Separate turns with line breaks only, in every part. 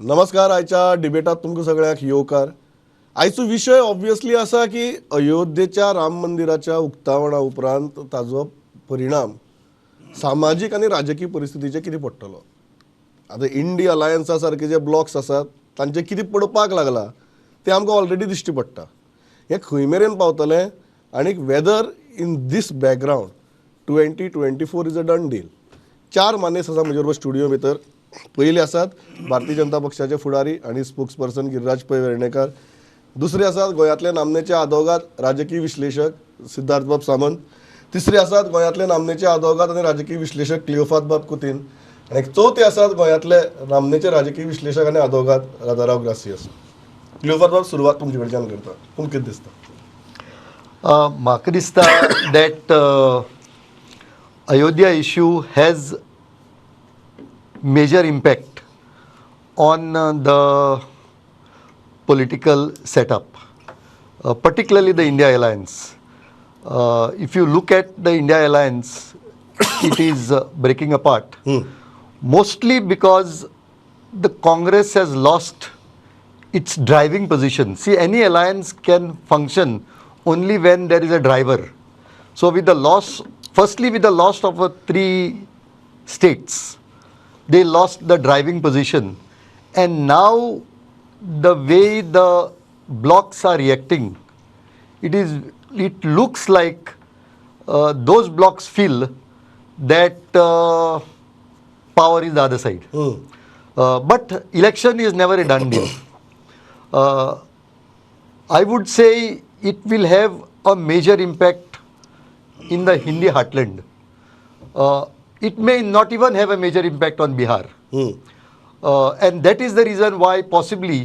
नमस्कार. आयच्या डिबेटात तुमकां सगळ्यांक येवकार. आयचो विशय ऑब्वियसली आसा की अयोध्येच्या राम मंदिराच्या उक्तावणा उपरांत ताजो परिणाम सामाजीक आनी राजकीय परिस्थितीचेर कितें पडटलो. आतां इंडी अलायन्सा सारके जे ब्लॉक्स आसात तांचे कितें पडपाक लागला तें आमकां ऑलरेडी दिश्टी पडटा. हें खंय मेरेन पावतलें आनीक whether in this background 2024 is a done deal. 4 मानेस आसा म्हजे बरोबर स्टुडियो भितर. पयले आसात भारतीय जनता पक्षाचे फुडारी आनी स्पोक्स पर्सन गिरिराज पै वेर्णेकार. दुसरे आसात गोंयांतले नामनेचे आदवोगाद राजकीय विश्लेशक सिद्धार्थ बाब सामंत. तिसरे आसात गोंयांतले नामनेचे आदवोगाद आनी राजकीय विश्लेशक क्लियोफात बाब कुतीन. आनी चौथे आसात गोंयांतले नामनेचे राजकीय विश्लेशक आनी आदवोगाद राजाराव ग्रासियस. क्लियोफात बाब, सुरवात तुमचे कडच्यान करता. तुमकां कितें दिसता?
म्हाका दिसता that Ayodhya issue has major impact on the political setup, particularly the India alliance. If you look at the India alliance, it is breaking apart, mostly because the Congress has lost its driving position. See, any alliance can function only when there is a driver. So with the loss, firstly with the loss of 3 states, they lost the driving position, and now the way the blocks are reacting, it looks like those blocks feel that power is the other side. But election is never a done deal. I would say it will have a major impact in the Hindi heartland. It may not even have a major impact on Bihar. And that is the reason why possibly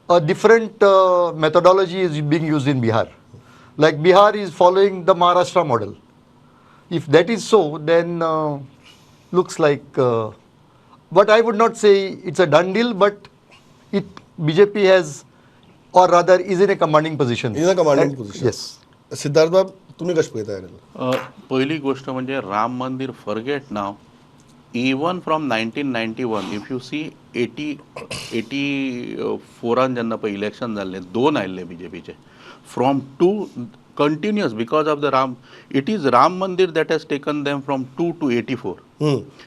a different methodology is being used in Bihar. Like Bihar is following the Maharashtra model. If that is so, then looks like, but I would not say it's a done deal, but BJP has, or rather is in a commanding position.
In a commanding position.
Yes.
Siddharth बाब, तुम्ही कशें पळयता?
पहिली गोष्ट म्हणजे Ram Mandir forget नाव. Even from 1991 if you see 84 जेन्ना पळय इलेक्शन जाल्लें 2 आयिल्ले बीजेपीचे from 2 continuous because of the Ram. It is Ram Mandir that has taken them from 2 to 84.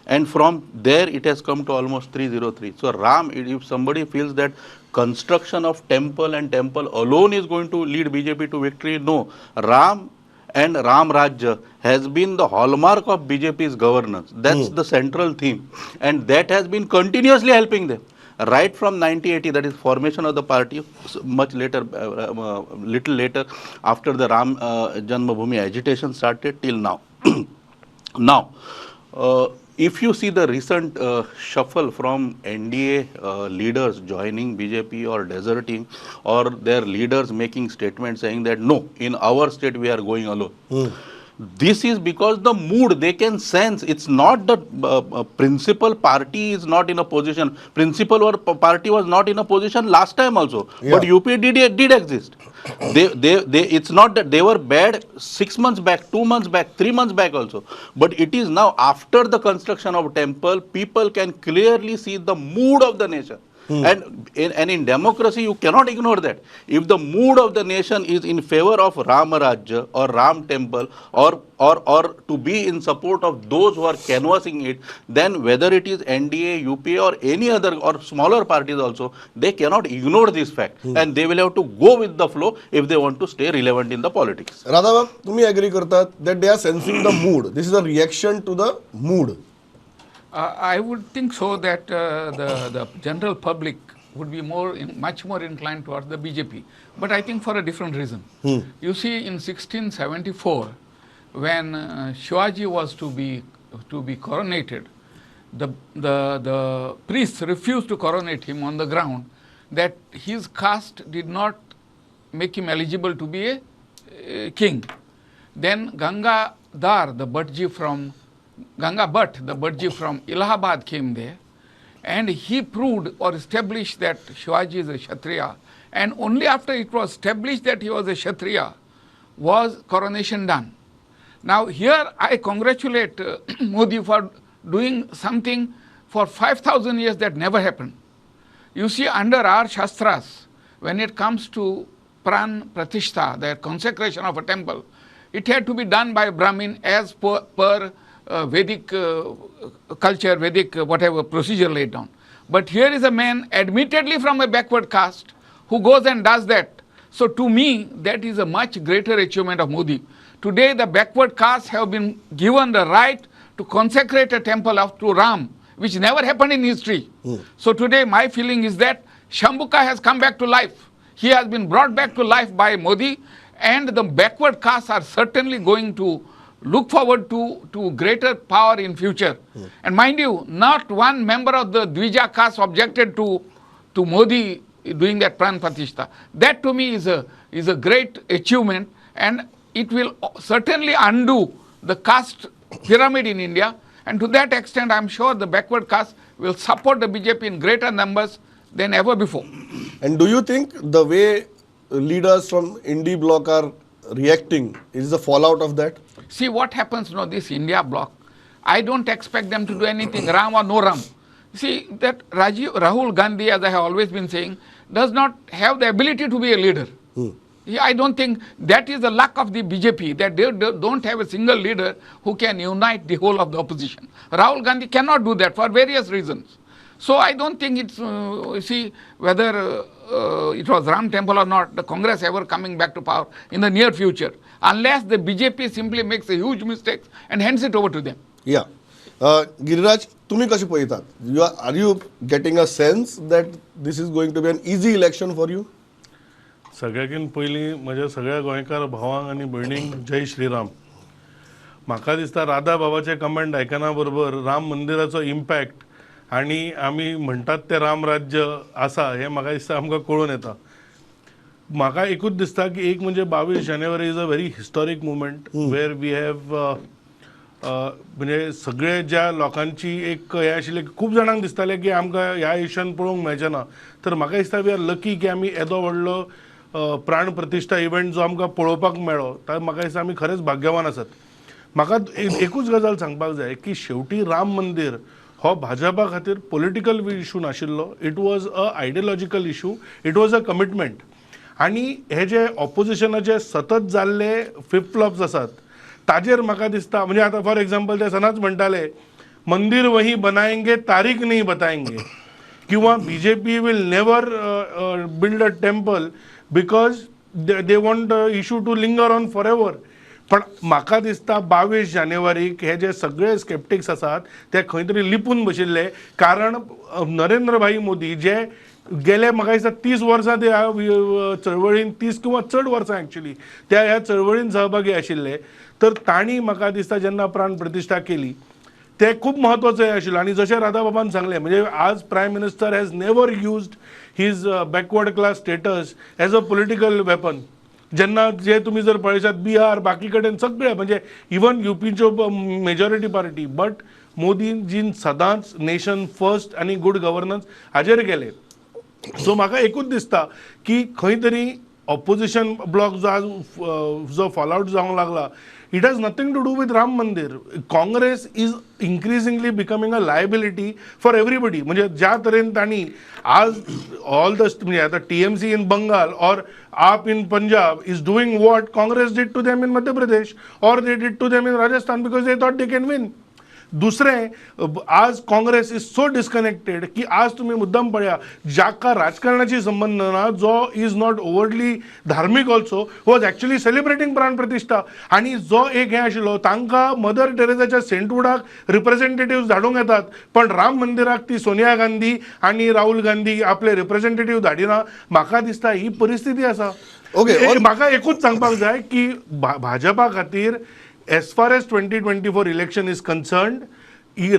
And from there it has come to almost 303. So Ram, if somebody feels that construction of temple and temple alone is going to lead BJP to victory, no. Ram and Ram Rajya has been the hallmark of BJP's governance. That's the central theme. And that has been continuously helping them. Right from 1980, that is formation of the party, much later, little later, after the Ram Janmabhoomi agitation started till now. Now, if you see the recent shuffle from NDA leaders joining BJP or deserting, or their leaders making statements saying that no, in our state we are going alone. This is because the mood they can sense. It's not the principal party is not in a position. Principal party was not in a position last time also. Yeah. But UP did exist. It's not that they were bad 6 months back, 2 months back, 3 months back also. But it is now after the construction of temple, people can clearly see the mood of the nation. And in democracy, you cannot ignore that. If the mood of the nation is in favor of Ram Rajya or Ram Temple or to be in support of those who are canvassing it, then whether it is NDA, UPA or any other or smaller parties also, they cannot ignore this fact. And they will have to go with the flow if they want to stay relevant in the politics.
Radha, तुम्ही agree करतात that they are sensing the mood. This is a reaction to the mood.
I would think so that the general public would be much more inclined towards the BJP. But I think for a different reason. You see, in 1674, when Shivaji was to be coronated, the priests refused to coronate him on the ground that his caste did not make him eligible to be a king. Then Ganga Bhatt, the Bhattji from Allahabad came there, and he proved or established that Shivaji is a Kshatriya, and only after it was established that he was a Kshatriya was coronation done. Now here I congratulate Modi for doing something for 5,000 years that never happened. You see, under our Shastras, when it comes to Pran Pratishtha, the consecration of a temple, it had to be done by a Brahmin as per Vedic culture, Vedic whatever procedure laid down. But here is a man admittedly from a backward caste who goes and does that. So to me, that is a much greater achievement of Modi. Today, the backward castes have been given the right to consecrate a temple to Ram, which never happened in history. So today, my feeling is that Shambhuka has come back to life. He has been brought back to life by Modi, and the backward castes are certainly going to look forward to greater power in future. And mind you, not one member of the Dvija caste objected to Modi doing that Pran Pratishtha. That to me is a great achievement, and it will certainly undo the caste pyramid in India. And to that extent, I am sure the backward caste will support the BJP in greater numbers than ever before.
And do you think the way leaders from Indie bloc are reacting is the fallout of that?
See what happens now, this India bloc. I don't expect them to do anything, Ram or no Ram. See that Rahul Gandhi, as I have always been saying, does not have the ability to be a leader. I don't think that is the luck of the BJP, that they don't have a single leader who can unite the whole of the opposition. Rahul Gandhi cannot do that for various reasons. So I don't think it's, see, whether it was Ram Temple or not, the Congress ever coming back to power in the near future, unless the BJP simply makes a huge mistake and hands it over to them.
Yeah. Giriraj, तुम्ही कशी पळतात? Are you getting a sense that this is going to be an easy election for you?
सगळ्याकीन पयलीं म्हज्या सगळ्या गोंयकार भावांक आनी भयणींक जय श्रीराम. म्हाका दिसता राधा बाबाचे कमेंट आयकना बरोबर राम मंदिराचो इम्पॅक्ट आनी आमी म्हणटात ते राम राज्य आसा हें म्हाका दिसता आमकां कळून येता. म्हाका एकूच दिसता की एक म्हणजे 22 January is a very historic moment where we have म्हणजे सगळे ज्या लोकांची एक हें आशिल्लें खूब जाणांक दिसतालें की आमकां ह्या आयुश्यान पळोवंक मेळचें ना, तर म्हाका दिसता वी आर लकी की आमी येदो व्हडलो प्राण प्रतिश्ठा इव्हेंट जो आमकां पळोवपाक मेळ्ळो, तर म्हाका दिसता आमी खरेंच भाग्यवान आसात. म्हाका एकूच गजाल सांगपाक जाय की शेवटी राम मंदिर हो भाजपा खातीर पॉलिटिकल इशू नाशिल्लो, it was a ideological issue, it was a commitment. आनी हे जे ऑपोजिशनाचे सतत जाल्ले फ्लिप फ्लॉप्स आसात ताजेर म्हाका दिसता, म्हणजे आतां फॉर एक्झाम्पल ते सदांच म्हणटाले मंदिर वही बनाएंगे तारीख नहीं बताएंगे, किंवा BJP will never build a temple because they want issue to linger on forever. पण म्हाका दिसता 22 जानेवारीक हे जे सगळे स्केप्टिक्स आसात ते खंय तरी लिपून बशिल्ले, कारण नरेंद्र भाई मोदी जे गेले म्हाका दिसता 30 वर्सां ते ह्या चळवळीन, 30 किंवा चड वर्सां एक्चुली त्या ह्या चळवळीन सहभागी आशिल्ले, तर तांणी म्हाका दिसता जेन्ना प्राण प्रतिश्ठा केली ते खूब म्हत्वाचें आशिल्लें. आनी जशें राधा बाबान सांगलें, म्हणजे आज prime minister has never used his backward class status as a political weapon. जेन्ना जे तुम्ही जर पळयशात बिहार बाकी कडेन सगळे म्हणजे इवन युपीच्यो मेजॉरिटी पार्टी, बट मोदीजीन सदांच नेशन फर्स्ट आनी गुड गव्हर्नन्स हाजेर गेले. सो म्हाका एकूच दिसता की खंय तरी ऑपोजिशन ब्लॉक जो आज जो फॉलआउट जावंक लागला, it has nothing to do with Ram Mandir. Congress is increasingly becoming a liability for everybody. म्हणजे ज्या तरेन तांणी आज ऑल द म्हणजे आता TMC इन बंगाल और AAP in Punjab is doing what Congress did to them in Madhya Pradesh और they did to them in Rajasthan because they thought they can win. दुसरें, आज काँग्रेस इज सो डिस्कनेक्टेड की आज तुम्ही मुद्दाम पळया जाका राजकारणाची संबंध ना, जो इज नॉट ओवरली धार्मिक ऑल्सो वॉज एक्चुअली सेलिब्रेटिंग प्राण प्रतिष्ठा. आणि जो एक हे आशिल्लो तांकां मदर टेरेसाच्या सेंटवुडाक रिप्रेझेंटेटिव्ह धाडूंक येतात, पण राम मंदिराक ती सोनिया गांधी आणि राहुल गांधी आपले रिप्रेझेंटेटिव्ह धाडिना. म्हाका दिसता ही परिस्थिती आसा.
ओके,
म्हाका एकूच सांगपाक जाय की भाजपा खातीर as far as 2024 election is concerned,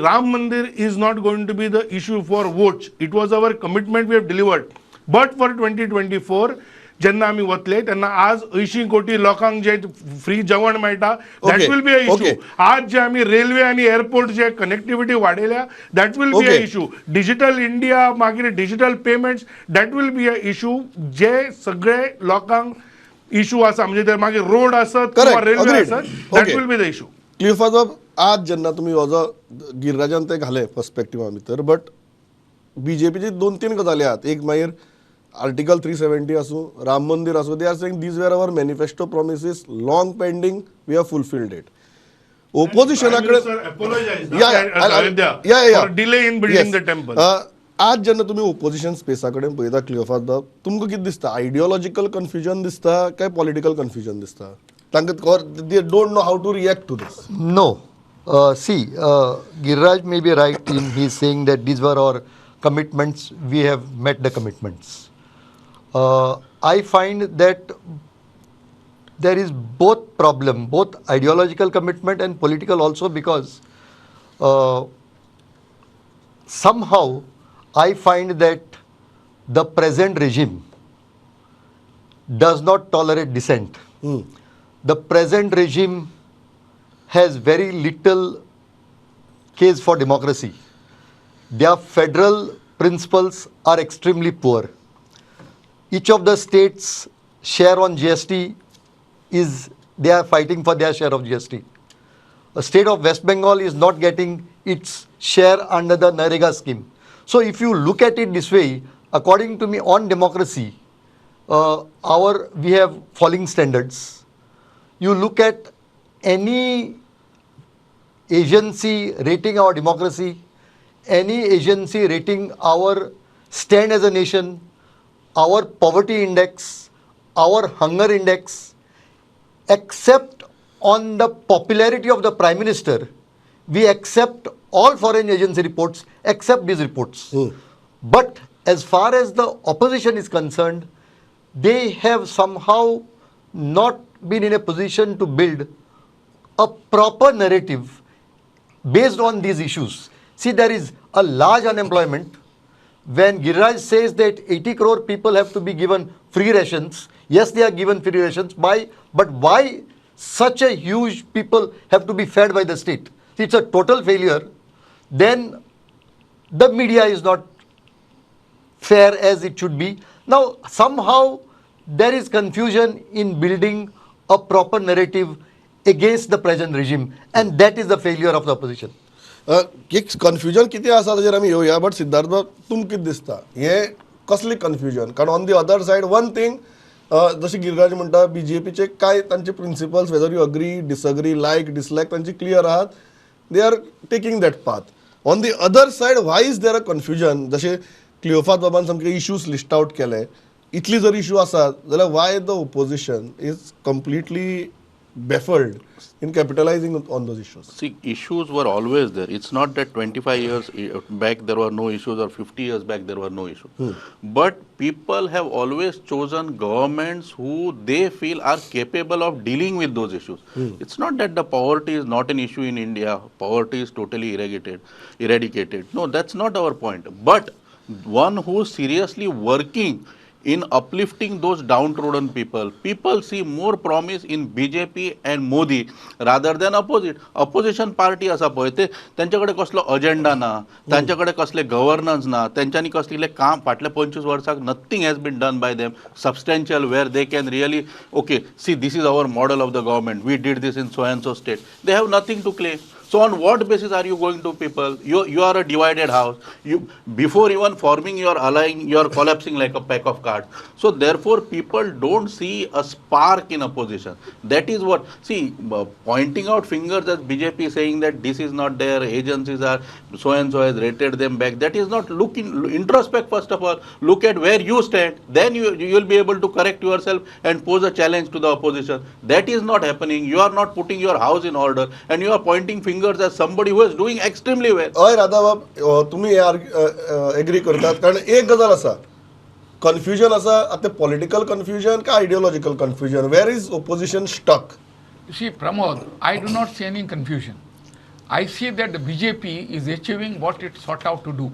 Ram Mandir is not going to be the issue for votes. It was our commitment, we have delivered. But for 2024, जेन्ना आमी वतले तेन्ना आज 80 कोटी लोकांक जे फ्री जेवण मेळटा, that will be a issue. आज जे आमी रेल्वे आनी एअरपोर्ट जे कनेक्टिविटी वाडयल्या, that will be a issue. Digital India, मागीर digital payments, that will be a issue. जे सगळे लोकांक इशू आसा, म्हणजे ते मागीर रोड आसत किंवा रेल्वे आसत, that will be the issue.
Clear आज जेन्ना तुम्ही हो जो गिरिराजान ते घाले पर्स्पेक्टिवा भितर, बट बीजेपीची 2-3 गजाली आहात. एक मागीर आर्टिकल 370 आसूं, राम मंदिर आसूं, they are saying these were our manifesto promises long pending, we have fulfilled it. ओपोजिशनाकडे
delay in building the temple.
आज जेन्ना तुमी ओपोजिशन स्पेसा कडेन पळयता क्लियोफास बाब, तुमकां कितें दिसता? आयडियोलॉजिकल कन्फ्युजन दिसता काय पॉलिटिकल कन्फ्युजन दिसता? तांकां they don't know how to react to this.
No. See, Giriraj may be right in he saying that these were our commitments. We have met the commitments. I find that there is both problem, both ideological commitment and political also, because somehow I find that the present regime does not tolerate dissent. The present regime has very little case for democracy. Their federal principles are extremely poor. Each of the states' share on GST is, they are fighting for their share of GST. A state of West Bengal is not getting its share under the Narega scheme. So if you look at it this way, according to me, on democracy, we have falling standards. You look at any agency rating our democracy, any agency rating our stand as a nation, our poverty index, our hunger index, except on the popularity of the Prime Minister, we accept all foreign agency reports except these reports. But as far as the opposition is concerned, they have somehow not been in a position to build a proper narrative based on these issues. See, there is a large unemployment. When Giriraj says that 80 crore people have to be given free rations, yes, they are given free rations. But why such a huge people have to be fed by the state? See, it's a total failure. Then the media is not fair as it should be. Now, somehow there is confusion in building a proper narrative against the present regime, and that is the failure of the opposition.
एक confusion कितें आसा ताजेर आमी येवया. But Siddharth बाब, तुमकां कितें दिसता हे कसलें कन्फ्युजन? कारण on the other side one thing, जशें गिरिराज म्हणटा, बीजेपीचे कांय तांचे principles, whether you agree disagree, like dislike, तांची क्लियर आहात. They are taking that path. On the other side why is there a confusion? जशें क्लियोफास बाबान सामके इश्यूज लिस्ट आउट केले, इतली जर इश्यू आसात जाल्यार why the opposition is completely baffled in capitalizing on those issues?
See, issues were always there. It's not that 25 years back there were no issues or 50 years back there were no issues. But people have always chosen governments who they feel are capable of dealing with those issues. It's not that the poverty is not an issue in India. Poverty is totally eradicated. No, that's not our point. But one who is seriously working in uplifting those downtrodden people. People see more promise in BJP and Modi rather than opposite. Opposition party असा पळय ते त्यांच्याकडे कसलो agenda ना, त्यांच्याकडे कसले governance ना, त्यांच्यानी कसले काम फाटल्या 25 वर्साक nothing has been done by them substantial where they can really okay see this is our model of the government, we did this in so and so state. They have nothing to claim. So on what basis are you going to people? You are a divided house. You before even forming your allying, you are collapsing like a pack of cards. So therefore people don't see a spark in opposition. That is what, see, pointing out fingers at BJP saying that this is not there, agencies are so and so has rated them back. That is not, look in introspect first of all. Look at where you stand. Then you will be able to correct yourself and pose a challenge to the opposition. That is not happening. You are not putting your house in order and you are pointing fingers as somebody who is doing extremely well.
हय राधाबाब, तुम्ही agree करतात. कारण एक गजाल आसा, confusion आसा. आतां political confusion काय ideological confusion? Where is opposition stuck?
See, Pramod, I do not see any confusion. I see that the BJP is achieving what it sought out to do.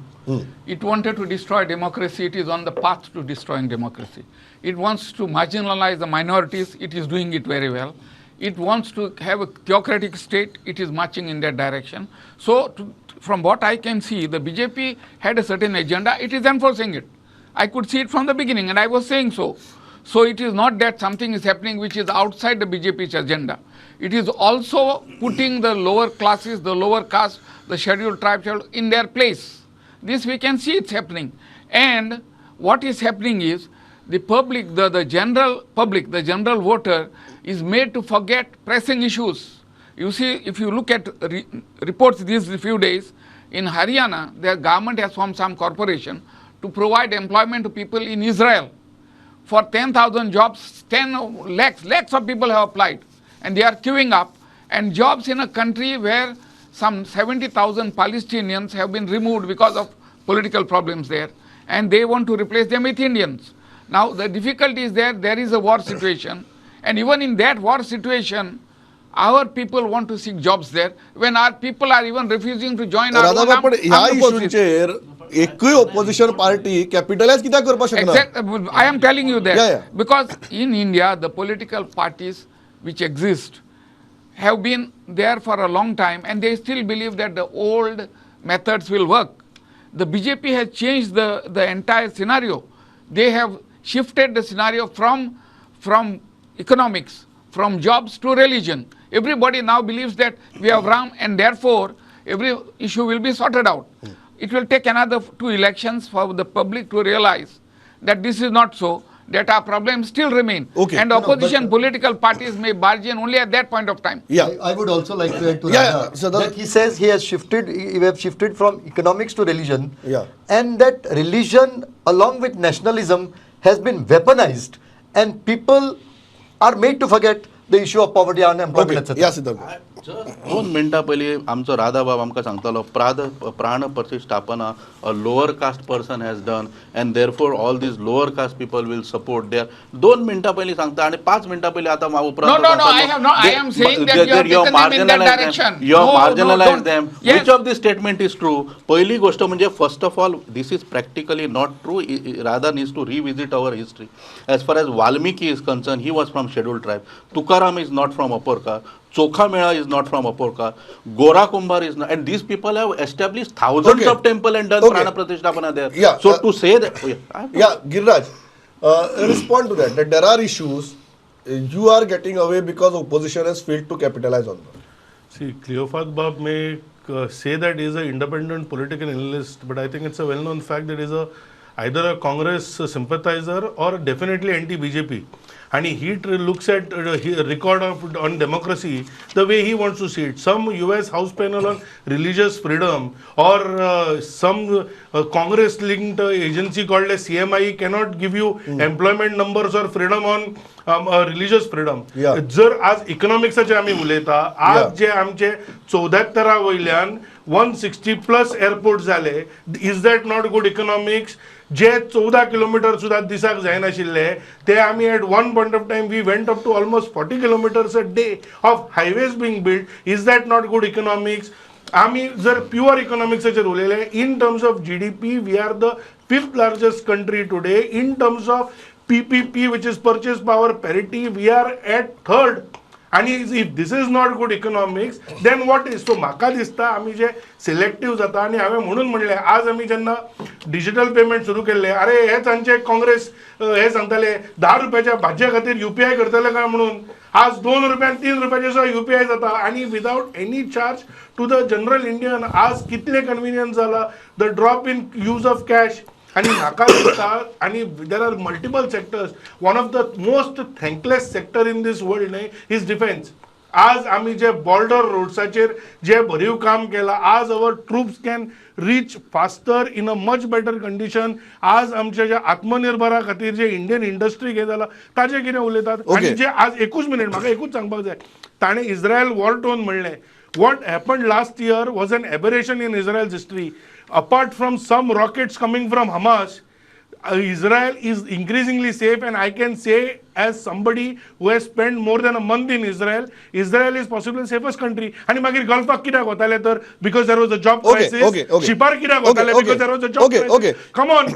It wanted to destroy democracy. It is on the path to destroying democracy. It wants to marginalize the minorities. It is doing it very well. It wants to have a theocratic state. It is marching in that direction. So, from what I can see, the BJP had a certain agenda. It is enforcing it. I could see it from the beginning, and I was saying so. So, it is not that something is happening which is outside the BJP's agenda. It is also putting the lower classes, the lower caste, the scheduled tribes in their place. This we can see it's happening. And what is happening is the public, the general public, the general voter is made to forget pressing issues. You see, if you look at reports these few days, in Haryana, the government has formed some corporation to provide employment to people in Israel. For 10,000 jobs, 10 lakhs of people have applied, and they are queuing up. And jobs in a country where some 70,000 Palestinians have been removed because of political problems there, and they want to replace them with Indians. Now the difficulty is there is a war situation, and even in that war situation, our people want to seek jobs there, when our people are even refusing to join our own
राधाबा पण ह्या
armed forces.
इश्यूंचेर एकूय opposition party कॅपिटलायज कित्याक करपाक शकना?
Exact, I am telling you that.
Yeah.
Because in India, the political parties which exist have been there for a long time, and they still believe that the old methods will work. The BJP has changed the entire scenario. They have shifted the scenario from economics, from jobs to religion. Everybody now believes that we have Ram, and therefore every issue will be sorted out. It will take another 2 elections for the public to realize that this is not so, that our problems still remain.
Okay.
And opposition political parties may barge in only at that point of time.
Yeah.
I would also like to add to
Yeah,
Radha
yeah. So
that he says he have shifted from economics to religion,
Yeah.
and that religion along with nationalism has been weaponized, and people are made to forget the issue of poverty, unemployment,
okay
etc.
या Siddharth.
Just 2 मिनटां पयलीं आमचो राधा बाब आमकां सांगतालो प्राण प्रतिष्ठापना a lower caste person has done and therefore all these lower caste people will support there. 2 मिनटां पयलीं सांगता आनी 5 मिनटां पयलीं आतां
No, I have not. I am saying that you have taken them in that direction.
You have
No,
marginalized
don't.
them.
Yes.
Which of this statement is true? पहिली गोष्ट म्हणजे first of all this is practically not true. Radha needs to revisit our history. As far as Valmiki is concerned, he was from scheduled tribe. Tukaram is not from upper caste. Chokha is not from Aporka. Gora Kumbhar is not, and these people have established thousands of temple and done Prana Pratishtapana there.
Yeah,
So to say that,
Yeah, Giriraj, respond to that there are issues you are getting away because opposition has failed to capitalize on them.
See, Cleophas Bab may say that he is an independent political analyst, but I think it's a well-known fact that he is either a Congress sympathizer or definitely anti-BJP. And he looks at record on democracy the way he wants to see it. Some US House panel on religious freedom or some Congress-linked agency called as CMI cannot give you employment numbers or freedom on religious freedom.
Yeah.
जर आज इकॉनॉमिक्साचे आमी उलयता, आज जे आमचे 74 वयल्यान 160+ airport झाले, is that not good economics? जे 14 kilometre सुद्धा दिसाक जायनाशिल्ले ते आमी at one point of time we went up to almost 40 kilometres a day of highways being build. Is that not good economics? आम्ही जर प्युअर इकॉनॉमिक्साचेर उलयले, in terms of GDP we are the 5th largest country today. In terms of PPP, which is purchase power parity, we are at 3rd. And if this is not good economics, then what is? So म्हाका दिसता आमी जे selective जाता, आणि हांवें म्हणून म्हणलें आज आमी जेन्ना डिजिटल पेमेंट सुरू केल्ले, अरे हेच आमचे काँग्रेस हे सांगताले 10 रुपयाच्या भाजये खातीर UPI करतले काय म्हणून. आज 2 रुपयान 3 रुपयाचे सुद्धा UPI जाता, आणि without any charge to the general Indian. आज कितले कन्व्हिनियन्स जाला, the drop in use of cash. आणि म्हाका दिसता, आणि there are multiple sectors, one of the most thankless sector in this world is defence. आज आमी जे बॉर्डर रोड्साचेर जे भरीव काम केला, आज our troops can reach faster in a much better condition. आज आमच्या जे आत्मनिर्भरा खातीर जे इंडियन इंडस्ट्री हे जाला ताजे कितें उलयतात. आणि जे आज 21 मिनिट म्हाका एकूच सांगपाक जाय, ताणें इस्रायल वॉर टोन म्हणलें. What happened last year was an aberration in Israel's history. Apart from some rockets coming from Hamas, Israel is increasingly safe, and I can say as somebody who has spent more than a month in Israel, Israel is possibly the safest country. आणि मागीर गल्फाक कित्याक वताले तर because there was a job crisis. शिपार कित्याक वताले because there was a job crisis. Come on,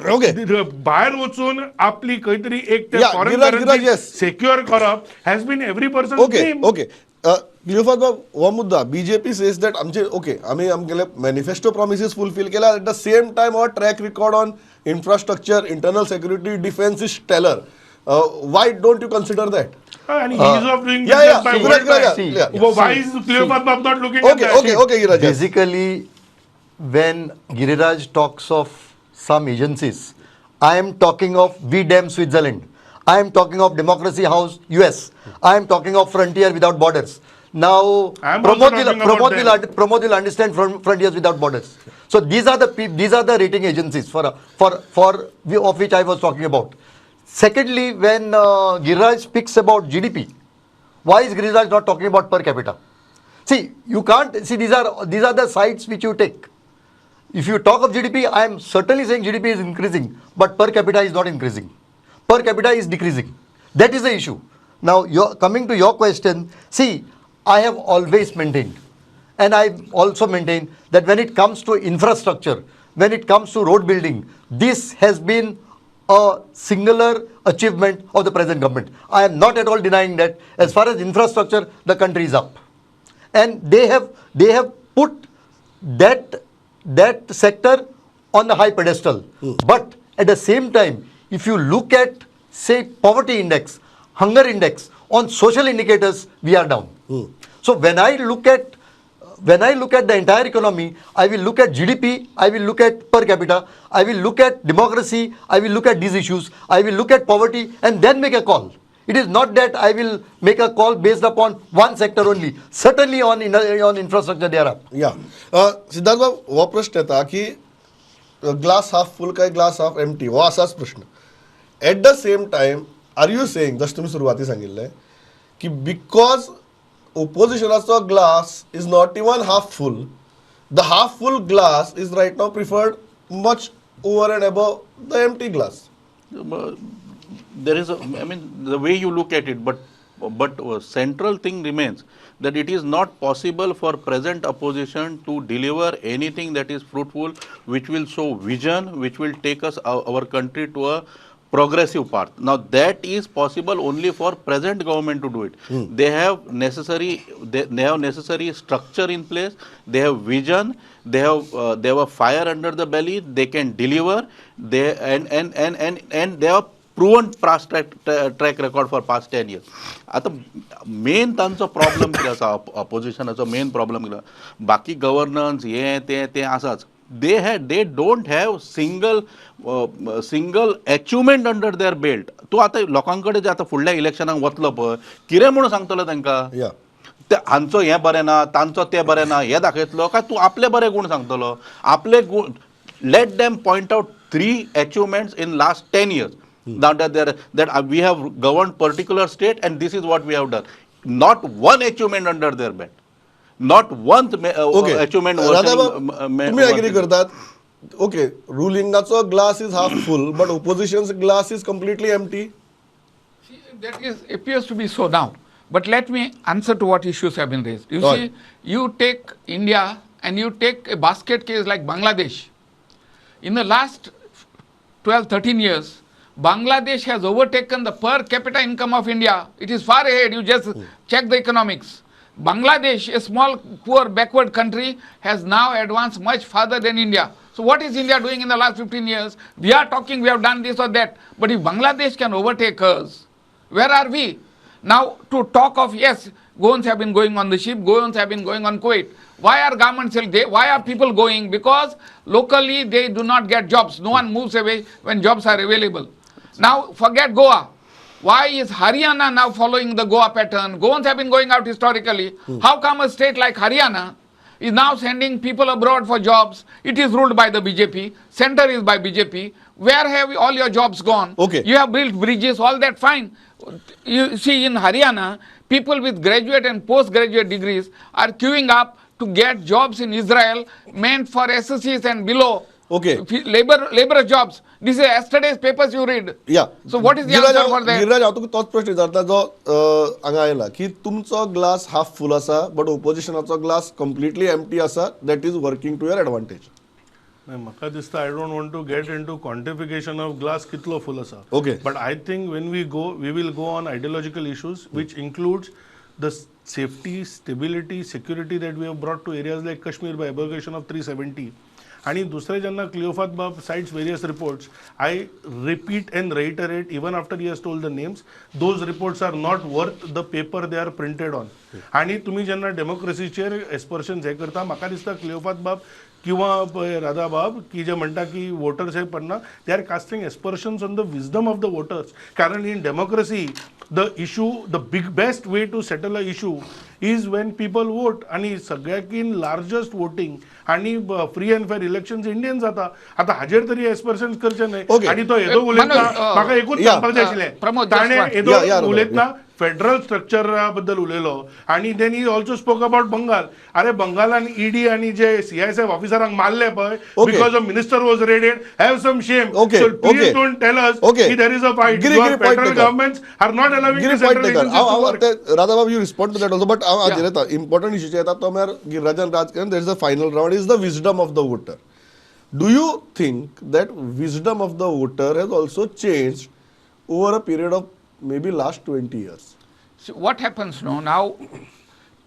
भायर वचून आपली खंय तरी एक ते foreign currency secure करप has been every person's dream.
Cleophas Bab, हो मुद्दा BJP says that आमचे आम्ही आमगेले मॅनिफेस्टो प्रॉमिसेस फुलफिल केला. At the same time our track record on infrastructure, internal security, defence is stellar. Why don't you consider that?
And ease of doing business by world bank. Why is Cleophas Bab not looking at that?
Basically, when Giriraj talks of some agencies, I am talking of VDEM Switzerland. I am talking of Democracy House US. I am talking of Frontier Without Borders. Now,
I am also talking about them.
Pramod will understand Frontiers Without Borders. So these are the rating agencies of which I was talking about. Secondly, when Giriraj speaks about GDP, why is Giriraj not talking about per capita? See, you can't see these are the sides which you take. If you talk of GDP, I am certainly saying GDP is increasing, but per capita is not increasing. Per capita is decreasing. That is the issue. Now, coming to your question, see, I have always maintained, and I also maintain that when it comes to infrastructure, when it comes to road building, this has been a singular achievement of the present government. I am not at all denying that as far as infrastructure, the country is up. And they have put that sector on the high pedestal. But at the same time, if you look at, say, poverty index, hunger index, on social indicators, we are down. So when I look at the entire economy, I will look at GDP, I will look at per capita, I will look at democracy, I will look at these issues, I will look at poverty and then make a call. It is not that I will make a call based upon one sector only. Certainly on infrastructure there are.
या सिद्धार्थ बाब हो प्रश्न येता की glass half full काय glass half empty हो असाच प्रश्न. At the same time are you saying just तुम्ही सुरुवाती सांगिल्लें की बिकॉज ओपोजिशनाचो glass is not even half full, the half full glass is right now preferred much over and above the empty glass.
There is I mean, the way you look at it, but central thing remains that it is not possible for present opposition to deliver anything that is fruitful, which will show vision, which will take us our country to a progressive path. Now that is possible only for present government to do it. They have necessary structure in place, they have vision, they have a fire under the belly, they can deliver, and they have proven past track record for past 10 years. आता main तांचो problem कितें आसा ऑपोजिशनाचो main problem कितें बाकी governance ते आसाच. they don't have single achievement under their belt. तूं आतां लोकां कडेन जे आतां फुडल्या इलेक्शनाक वतलो पळय कितें म्हणून सांगतलो तांकां ते हांचो हें बरें ना तांचो तें बरें ना हें दाखयतलो काय तूं आपले बरे गूण सांगतलो. आपले गूण let them point out 3 achievements in last 10 years. Now that we have governed particular state and this is what we have done. Not one achievement under their belt. Not one achievement.
तुम्ही agree करतात? Okay, rulingacho glass is half full, but opposition's glass is completely empty.
See, that appears to be so now. But let me answer to what issues have been raised. You see, you take India and you take a basket case like Bangladesh. In the last 12, 13 years, Bangladesh has overtaken the per capita income of India. It is far ahead. You just check the economics. Bangladesh, a small, poor, backward country, has now advanced much farther than India. So what is India doing in the last 15 years? We are talking, we have done this or that. But if Bangladesh can overtake us, where are we? Now, to talk of, yes, goans have been going on the ship, goans have been going on Kuwait. Why are governments, why are people going? Because locally they do not get jobs. No one moves away when jobs are available. Now, forget Goa. Why is Haryana now following the Goa pattern? Goans have been going out historically. How come a state like Haryana is now sending people abroad for jobs? It is ruled by the BJP. Center is by BJP. Where have all your jobs gone?
Okay.
You have built bridges, all that fine. You see, in Haryana, people with graduate and postgraduate degrees are queuing up to get jobs in Israel meant for SSCs and below.
Okay.
Labor jobs. This is yesterday's papers you read.
Yeah.
So what is the answer for that?
Giriraj हांव तुका तोच प्रश्न विचारता जो हांगा आयला की तुमचो ग्लास हाफ फुल आसा बट ओपोजिशनाचो ग्लास कंप्लिटली एम्प्टी आसा that is working to your advantage.
म्हाका दिसता I don't want to get in to quantification of glass कितलो फुल आसा.
Okay.
But I think when we will go on ideological issues which includes the safety, stability, security that we have brought to areas like Kashmir by abolition of 370. आणि दुसरे जेन्ना क्लिओफात बाब cites various reports, I repeat and reiterate even after he has told the names, those reports are not worth the paper they are printed on. आणि तुम्ही जेन्ना डेमोक्रेसीचेर एस्पर्शन्स हे करता म्हाका दिसता क्लिओफात बाब किंवा राधा बाब की जे म्हणटा की वोटर्स हे पडना they are casting aspersions on the wisdom of the voters. कारण in democracy the issue the best way to settle a issue is when people vote. आणि सगळ्याकीन लार्जस्ट वोटिंग आणि free and fair election Indian जाता. आता हाजेर तरी एस्पर्शन्स करचे नाही.
Okay.
आणि तो येदो उलयतना म्हाका एकूच सांगपाक जाय
प्रमोद,
ताणे
just one.
येदो उलयतना फेडरल स्ट्रक्चरा बद्दल उलयलो आणि then he also spoke about Bengal. अरे बंगालान ईडी आणि जे CISF ऑफिसरांक मारले पळय because of minister was raided, have some shame.
Okay,
so please
okay.
Don't tell us
Okay.
की देयर इज अ फाइट.
गिरी point
federal
taker.
Governments are not allowing
गिरी
the
point
central
taker
agencies to work.
Radhabab you respond to that also but हांव हाजेर येता important इशूचे येता तो म्हळ्यार गिरिराजन राजकारण there is the final round is the wisdom of the voter. Do you think that wisdom of the voter has also changed over a period of maybe last 20 years?
So what happens now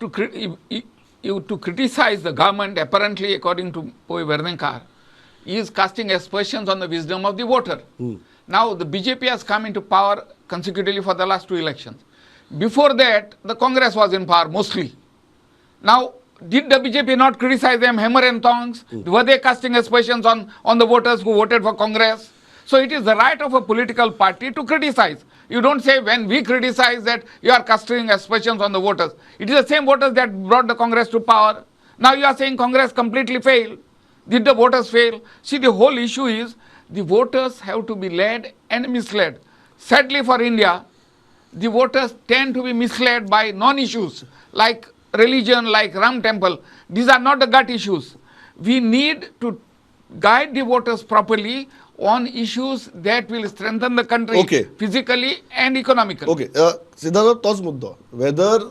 to criticize the government, apparently according to Poy Vernenkar, is casting aspersions on the wisdom of the voter. Now the BJP has come into power consecutively for the last 2 elections. Before that, the Congress was in power mostly. Now, did the BJP not criticize them hammer and tongs? Were they casting aspersions on the voters who voted for Congress? So it is the right of a political party to criticize. You don't say when we criticize that you are casting aspersions on the voters. It is the same voters that brought the Congress to power. Now you are saying Congress completely failed. Did the voters fail? See, the whole issue is the voters have to be led and misled. Sadly for India, the voters tend to be misled by non-issues like religion, like Ram temple. These are not the gut issues. We need to guide the voters properly on issues that will strengthen the country
Okay.
physically and economically.
Okay Siddharth तोच मुद्दो weather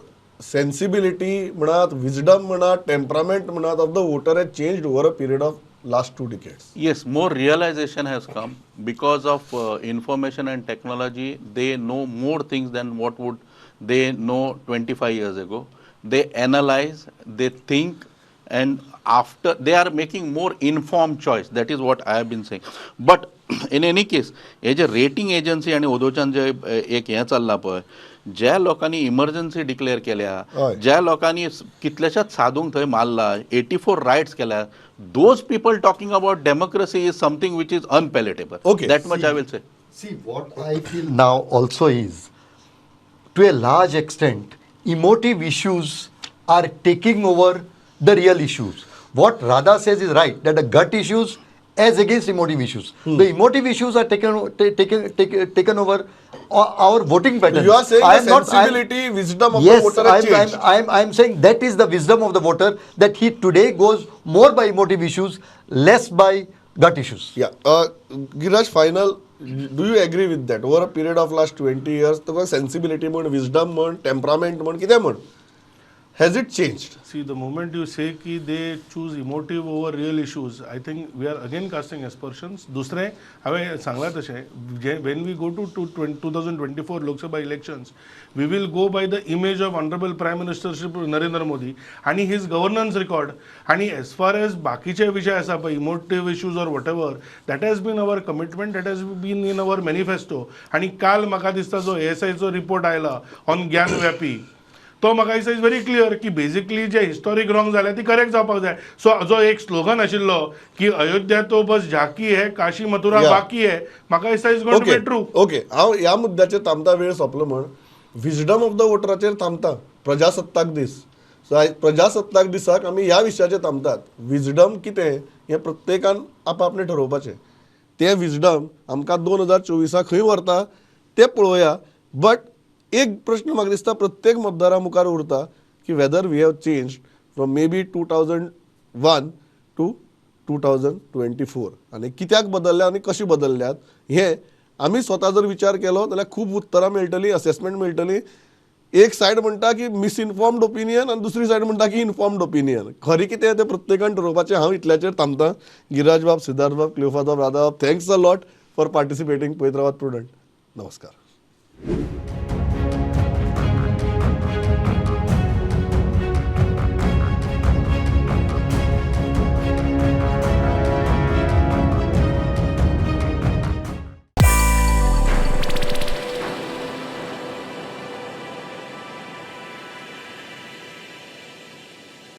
sensibility म्हणत wisdom म्हणत temperament म्हणत of the voter has changed over a period of last 2 decades.
Yes, more realization has come because of information and technology. They know more things than what would they know 25 years ago. They analyze, they think, and after they are making more informed choice. That is what I have been saying. But in any case, हे जे rating agency आणि ओदोच्यान जे एक हें चल्ला पळय, ज्या लोकांनी इमर्जन्सी डिक्लेअर केल्या,
हय.
ज्या लोकांनी कितल्याशाच साधूंक थंय मारला, 84 रायट्स केल्या, those people talking about democracy is something which is unpalatable.
Okay.
That much I will say.
See, what I feel now also is, to a large extent, emotive issues are taking over the real issues. What Radha says is right, that the gut issues as against emotive issues. The emotive issues are taken over our voting patterns.
You are saying
I
the
am not-
sensibility, wisdom of the
Yes,
voter has changed.
I'm saying that is the wisdom of the voter, that he today goes more by emotive issues, less by gut issues.
Yeah. Giraj, final, do you agree with that? Over a period of last 20 years, the sensibility, wisdom, temperament, has it changed?
See, the moment you say कि they choose emotive over real issues, I think we are again casting aspersions. दुसरे हांवें सांगलां तशें, when we go to 2024 Lok Sabha elections, we will go by the image of Honorable Prime Minister Shri Narendra Modi and his governance record. आणि as far as बाकीचे विषय आसा पळय, emotive issues or whatever, that has been our commitment, that has been in our manifesto. आणि काल म्हाका दिसता जो ASI चो रिपोर्ट आयला ऑन ज्ञान व्यापी, तो म्हाका दिसता इज व्हेरी क्लियर की बेसिकली जे हिस्टॉरीक रॉंग जाल्या ती करेक्ट जावपाक जाय. सो जो एक स्लोगन आशिल्लो की अयोध्या तो बस झाकी है, काशी मथुरा
Yeah.
बाकी है, म्हाका दिसता is going to be true.
Okay हांव ह्या मुद्द्याचेर थांबता, वेळ सोंपलो म्हण विजडम ऑफ द वोटराचेर थांबता. प्रजासत्ताक दीस, सो आयज प्रजासत्ताक दिसाक आमी ह्या विशयाचेर थांबतात. विजडम कितें हें प्रत्येकान आपआपलें ठरोवपाचें. तें विजडम आमकां 2024 खंय व्हरता तें पळोवया. बट एक प्रश्न म्हाका दिसता प्रत्येक मतदारा मुखार उरता की whether we have change from maybe 2001 to 2024 आनी कित्याक बदलल्या आनी कशी बदलल्यात हें आमी स्वता जर विचार केलो जाल्यार खूब उतरां मेळटलीं, असेसमेंट मेळटली. एक सायड म्हणटा की मिसइन्फॉर्म्ड ओपिनियन आनी दुसरी सायड म्हणटा की इन्फॉर्म्ड ओपिनियन. खरें कितें तें प्रत्येकान ठरोवपाचें. हांव इतल्याचेर थांबतां. गिराज बाब, सिद्धार्थ बाब, क्लियोफाद बाब, राधा बाब, थँक्स अ लॉट फॉर पार्टिसिपेटींग. पळयत रावात प्रुडंट. नमस्कार.